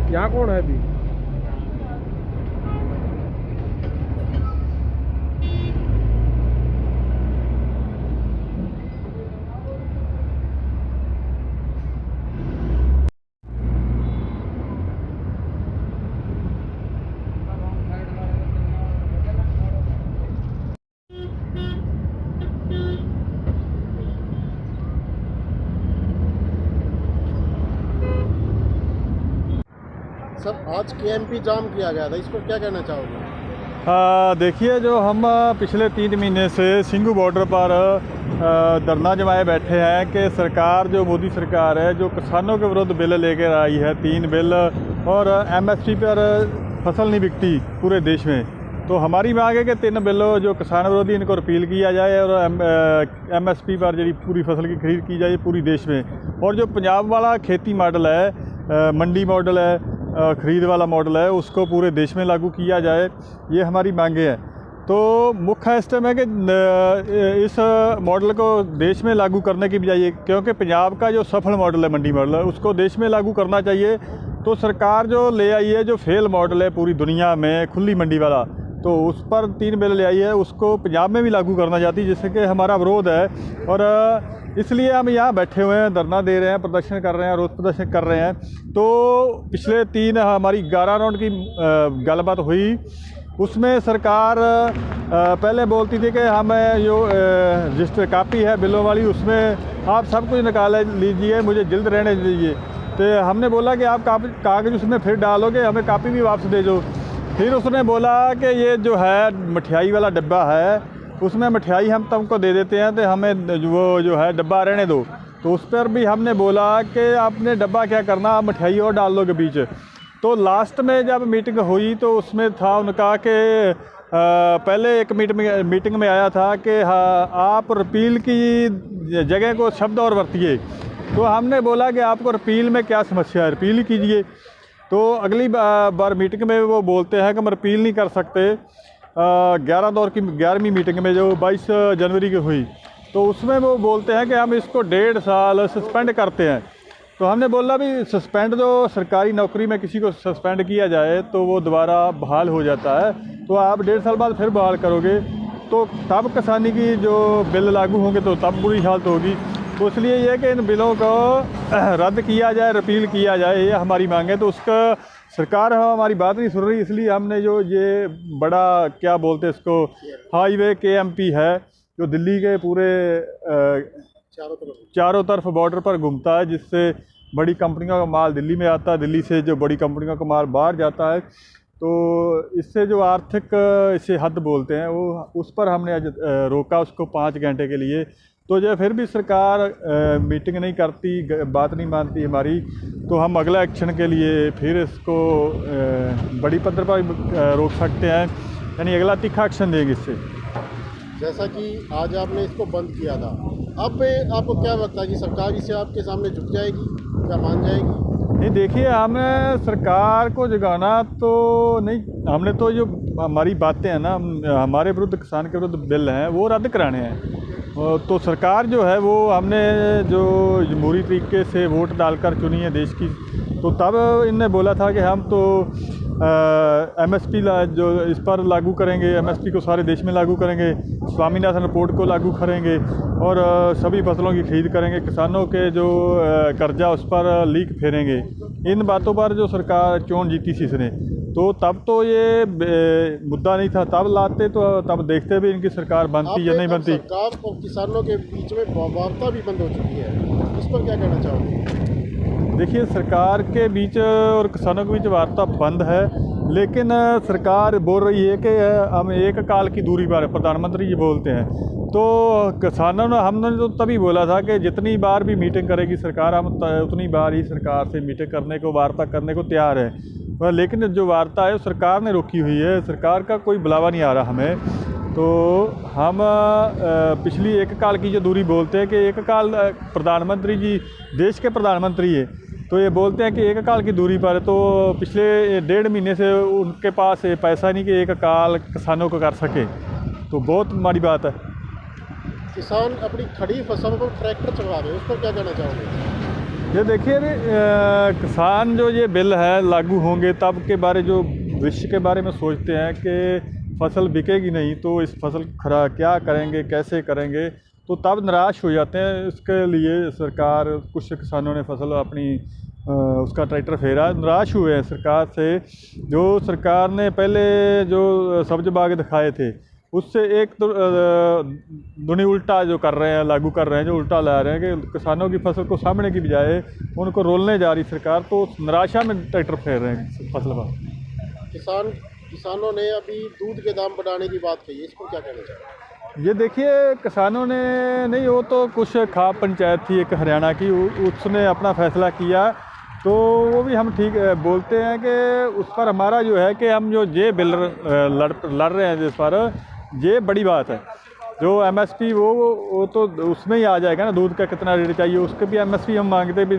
यहाँ कौन है अभी? सर, आज केएमपी जाम किया गया था, इस पर क्या कहना चाहोगे? देखिए, जो हम पिछले 3 महीने से सिंघू बॉर्डर पर धरना जमाए बैठे हैं कि सरकार, जो मोदी सरकार है, जो किसानों के विरुद्ध बिल लेकर आई है, 3 बिल, और एमएसपी पर फसल नहीं बिकती पूरे देश में। तो हमारी मांग है कि 3 बिल जो किसान विरोधी, इनको रिपील किया जाए और एमएसपी पर जी पूरी फसल की खरीद की जाए पूरी देश में। और जो पंजाब वाला खेती मॉडल है, मंडी मॉडल है, ख़रीद वाला मॉडल है, उसको पूरे देश में लागू किया जाए, ये हमारी मांगे हैं। तो मुख्य स्टेम है कि इस मॉडल को देश में लागू करने की बजाय, क्योंकि पंजाब का जो सफल मॉडल है, मंडी मॉडल है, उसको देश में लागू करना चाहिए। तो सरकार जो ले आई है, जो फेल मॉडल है पूरी दुनिया में, खुली मंडी वाला, तो उस पर 3 बिल ले आई है, उसको पंजाब में भी लागू करना चाहती है, जिससे कि हमारा विरोध है। और इसलिए हम यहाँ बैठे हुए हैं, धरना दे रहे हैं, प्रदर्शन कर रहे हैं, रोज़ प्रदर्शन कर रहे हैं। तो पिछले 3 हमारी 11 राउंड की गलबात हुई, उसमें सरकार पहले बोलती थी कि हमें जो रजिस्टर कापी है बिलों वाली, उसमें आप सब कुछ निकाल लीजिए, मुझे जल्द रहने दीजिए। तो हमने बोला कि आप कागज़ उसमें फिर डालोगे, हमें कापी भी वापस दे दो। फिर उसने बोला कि ये जो है मिठाई वाला डब्बा है, उसमें मिठाई हम तुमको दे देते हैं, तो हमें वो जो है डब्बा रहने दो। तो उस पर भी हमने बोला कि आपने डब्बा क्या करना, आप मिठाई और डाल दोगे बीच। तो लास्ट में जब मीटिंग हुई तो उसमें था उनका कि पहले एक मीटिंग में आया था कि हाँ, आप रिपील की जगह को शब्द और बरतिए। तो हमने बोला कि आपको रिपील में क्या समस्या है, रिपील कीजिए। तो अगली बार मीटिंग में वो बोलते हैं कि हम रिपील नहीं कर सकते। 11वीं मीटिंग में जो 22 जनवरी की हुई, तो उसमें वो बोलते हैं कि हम इसको 1.5 साल सस्पेंड करते हैं। तो हमने बोला भी सस्पेंड, जो सरकारी नौकरी में किसी को सस्पेंड किया जाए तो वो दोबारा बहाल हो जाता है, तो आप 1.5 साल बाद फिर बहाल करोगे, तो तब किसानी की जो बिल लागू होंगे तो तब बुरी हालत होगी। तो इसलिए ये कि इन बिलों को रद्द किया जाए, रिपील किया जाए, ये हमारी मांग है। तो उसका सरकार हमारी बात नहीं सुन रही, इसलिए हमने जो ये बड़ा क्या बोलते हैं इसको, हाईवे केएमपी है, जो दिल्ली के पूरे चारों तरफ बॉर्डर पर घूमता है, जिससे बड़ी कंपनियों का माल दिल्ली में आता है, दिल्ली से जो बड़ी कंपनियों का माल बाहर जाता है। तो इससे जो आर्थिक इसे हद बोलते हैं, वो उस पर हमने आज रोका उसको 5 घंटे के लिए। तो जो फिर भी सरकार मीटिंग नहीं करती, बात नहीं मानती हमारी, तो हम अगला एक्शन के लिए फिर इसको बड़ी पद्धति पर रोक सकते हैं, यानी अगला तीखा एक्शन देंगे इससे। जैसा कि आज आपने इसको बंद किया था, अब आपको क्या लगता है कि सरकार इसे आपके सामने झुक जाएगी, क्या मान जाएगी? नहीं, देखिए, हमें सरकार को जगाना तो नहीं, हमने तो जो हमारी बातें हैं ना, हमारे विरुद्ध, किसान के विरुद्ध बिल हैं, वो रद्द कराने हैं। तो सरकार जो है वो हमने जो जमहूरी तरीके से वोट डालकर चुनी है देश की, तो तब इनने बोला था कि हम तो एमएसपी जो इस पर लागू करेंगे, एमएसपी को सारे देश में लागू करेंगे, स्वामीनाथन रिपोर्ट को लागू करेंगे और सभी फसलों की खरीद करेंगे, किसानों के जो कर्जा उस पर लीक फेरेंगे। इन बातों पर जो सरकार चोन जीती थी इसने, तो तब तो ये मुद्दा नहीं था, तब लाते तो तब देखते भी इनकी सरकार बनती या नहीं बनती। सरकार और किसानों के बीच में वार्ता भी बंद हो चुकी है, इस पर क्या कहना चाहोगे? देखिए, सरकार के बीच और किसानों के बीच वार्ता बंद है, लेकिन सरकार बोल रही है कि हम एक काल की दूरी पर, प्रधानमंत्री जी बोलते हैं। तो किसानों ने, हमने तो तभी बोला था कि जितनी बार भी मीटिंग करेगी सरकार, हम उतनी बार ही सरकार से मीटिंग करने को, वार्ता करने को तैयार है। लेकिन जो वार्ता है वो सरकार ने रोकी हुई है, सरकार का कोई बुलावा नहीं आ रहा हमें। तो हम पिछली एक काल की जो दूरी बोलते हैं कि एक काल प्रधानमंत्री जी देश के प्रधानमंत्री है, तो ये बोलते हैं कि एक काल की दूरी पर, तो पिछले 1.5 महीने से उनके पास ये पैसा नहीं कि एक काल किसानों को कर सके, तो बहुत माड़ी बात है। किसान अपनी खड़ी फसल को ट्रैक्टर चलवा रहे हैं, उस पर क्या कहना चाहोगे? ये देखिए किसान जो ये बिल है लागू होंगे तब के बारे जो भविष्य के बारे में सोचते हैं कि फसल बिकेगी नहीं तो इस फसल खरा क्या करेंगे, कैसे करेंगे, तो तब निराश हो जाते हैं। इसके लिए सरकार, कुछ किसानों ने फसल अपनी उसका ट्रैक्टर फेरा, निराश हुए हैं सरकार से। जो सरकार ने पहले जो सब्ज बाग दिखाए थे उससे एक तो दुनी उल्टा जो कर रहे हैं, लागू कर रहे हैं, जो उल्टा ला रहे हैं कि किसानों की फसल को सामने की बजाय उनको रोलने जा रही सरकार, तो निराशा में ट्रैक्टर फेर रहे हैं फसल पर। किसानों ने अभी दूध के दाम बढ़ाने की बात कही है, इस पर क्या कहना चाहिए? ये देखिए किसानों ने नहीं, वो तो कुछ खाप पंचायत थी एक हरियाणा की, उसने अपना फैसला किया, तो वो भी हम ठीक बोलते हैं कि उस पर हमारा जो है कि हम जो ये बिल लड़ रहे हैं जिस पर, ये बड़ी बात है। जो MSP वो तो उसमें ही आ जाएगा ना, दूध का कितना रेट चाहिए उसके भी MSP हम मांगते भी।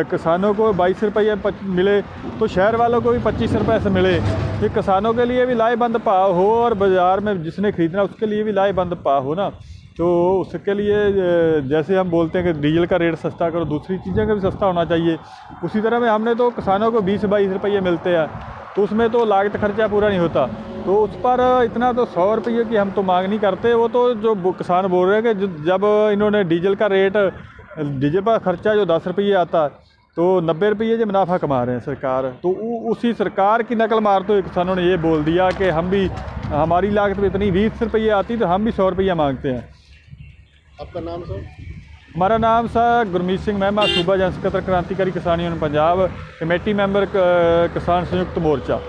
किसानों को 22 रुपये मिले तो शहर वालों को भी 25 रुपये से मिले, ये किसानों के लिए भी लाएबंद भाव हो और बाज़ार में जिसने खरीदना उसके लिए भी लाएबंद भाव हो ना। तो उसके लिए जैसे हम बोलते हैं कि डीजल का रेट सस्ता करो, दूसरी चीज़ें का भी सस्ता होना चाहिए। उसी तरह में हमने तो किसानों को 20-22 रुपये मिलते हैं, तो उसमें तो लागत खर्चा पूरा नहीं होता, तो उस पर इतना तो 100 रुपये की हम तो मांग नहीं करते। वो तो जो किसान बोल रहे हैं कि जब इन्होंने डीजल का रेट, डीजल पर खर्चा जो 10 रुपये आता तो 90 रुपये जो मुनाफा कमा रहे हैं सरकार, तो उसी सरकार की नकल मारते हुए किसानों ने ये बोल दिया कि हम भी, हमारी लागत में इतनी 20 रुपये आती तो हम भी 100 रुपया मांगते हैं। आपका नाम सर? हमारा नाम सर गुरमीत सिंह मेहमा, सूबा जन सकत्तर क्रांतिकारी किसान यूनियन पंजाब, कमेटी मेंबर किसान संयुक्त मोर्चा।